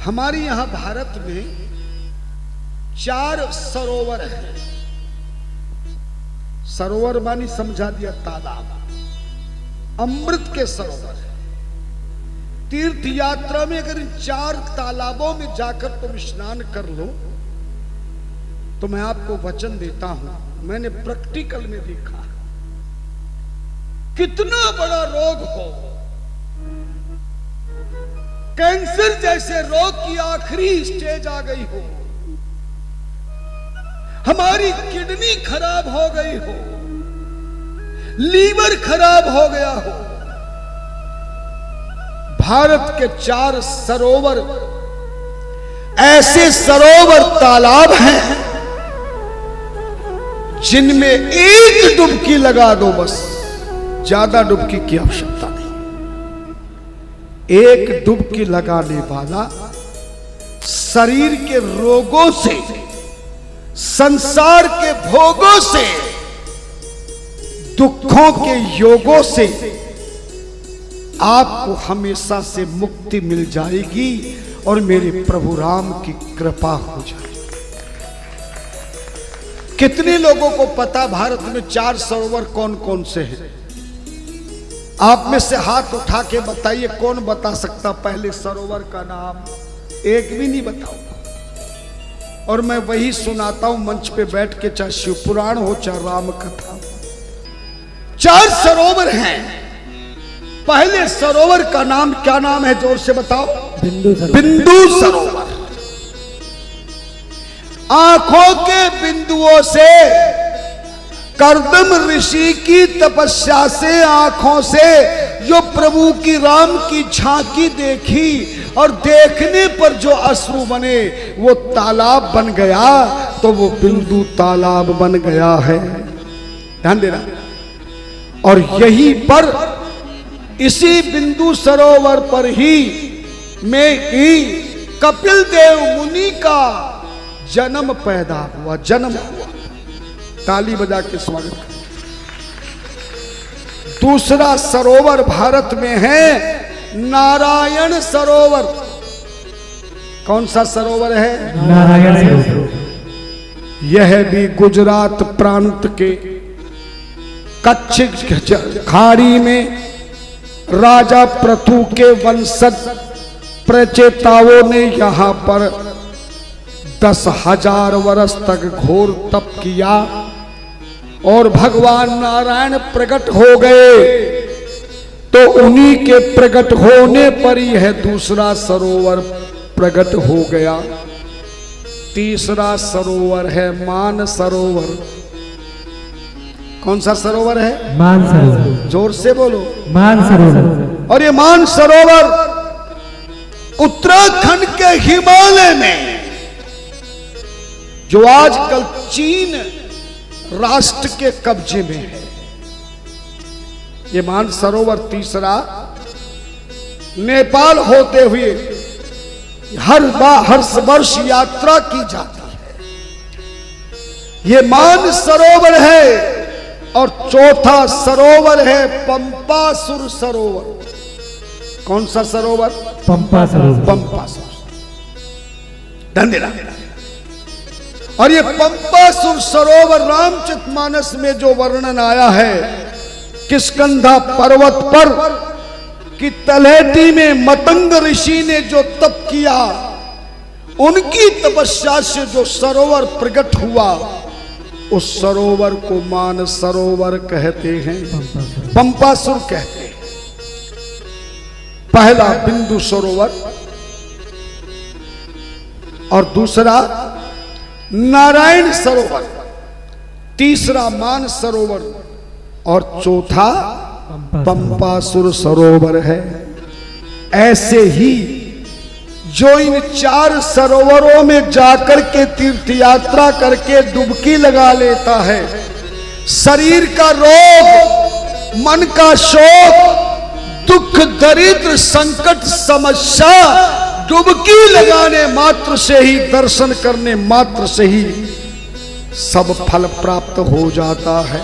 हमारे यहां भारत में 4 सरोवर हैं। सरोवर मानी समझा दिया तालाब, अमृत के सरोवर है। तीर्थ यात्रा में अगर इन 4 तालाबों में जाकर तुम स्नान कर लो तो मैं आपको वचन देता हूं, मैंने प्रैक्टिकल में देखा, कितना बड़ा रोग हो, कैंसर जैसे रोग की आखिरी स्टेज आ गई हो, हमारी किडनी खराब हो गई हो, लीवर खराब हो गया हो, भारत के 4 सरोवर ऐसे सरोवर तालाब हैं जिनमें एक डुबकी लगा दो, बस ज्यादा डुबकी की आवश्यकता नहीं। एक डुबकी लगाने वाला शरीर के रोगों से, संसार के भोगों से, दुखों के योगों से आपको हमेशा से मुक्ति मिल जाएगी और मेरे प्रभु राम की कृपा हो जाएगी। कितने लोगों को पता भारत में 4 सरोवर कौन कौन से हैं? आप में से हाथ उठा के बताइए, कौन बता सकता पहले सरोवर का नाम? एक भी नहीं बताऊंगा। और मैं वही सुनाता हूं मंच पे बैठ के, चाहे शिव पुराण हो चाहे राम कथा। 4 सरोवर हैं। पहले सरोवर का नाम क्या नाम है? जोर से बताओ। बिंदु सरोवर। आंखों के बिंदुओं से, कर्दम ऋषि की तपस्या से, आंखों से जो प्रभु की राम की झांकी देखी और देखने पर जो अश्रु बने वो तालाब बन गया, तो वो बिंदु तालाब बन गया है। ध्यान देना। और यहीं पर, इसी बिंदु सरोवर पर ही कपिल देव मुनि का जन्म पैदा हुआ, जन्म हुआ। ताली बजा के स्वागत करें। दूसरा सरोवर भारत में है नारायण सरोवर। कौन सा सरोवर है? नारायण सरोवर। यह भी गुजरात प्रांत के कच्छ खाड़ी में राजा पृथु के वंशज प्रचेताओं ने यहां पर 10,000 वर्ष तक घोर तप किया और भगवान नारायण प्रकट हो गए। तो उन्हीं के प्रकट होने पर ही है दूसरा सरोवर प्रकट हो गया। तीसरा सरोवर है मान सरोवर। कौन सा सरोवर है? मान सरोवर। जोर से बोलो। मान सरोवर। और ये मान सरोवर उत्तराखंड के हिमालय में, जो आजकल चीन राष्ट्र के कब्जे में है, ये मान सरोवर तीसरा नेपाल होते हुए हर वर्ष यात्रा की जाती है। ये मान सरोवर है। और चौथा सरोवर है पंपासुर सरोवर। कौन सा सरोवर? पंपा सरोवर। पंपा सरोवर। धन्यवाद। और ये पंपासुर सरोवर रामचरितमानस में जो वर्णन आया है, किष्किंधा पर्वत पर की तलहटी में मतंग ऋषि ने जो तप किया, उनकी तपस्या से जो सरोवर प्रकट हुआ, उस सरोवर को मान सरोवर कहते हैं, पंपासुर कहते हैं। पहला बिंदु सरोवर और दूसरा नारायण सरोवर, तीसरा मान सरोवर और चौथा पंपासुर सरोवर है। ऐसे ही जो इन 4 सरोवरों में जाकर के तीर्थ यात्रा करके डुबकी लगा लेता है, शरीर का रोग, मन का शोक, दुख, दरिद्र, संकट, समस्या डुबकी लगाने मात्र से ही, दर्शन करने मात्र से ही सब फल प्राप्त हो जाता है।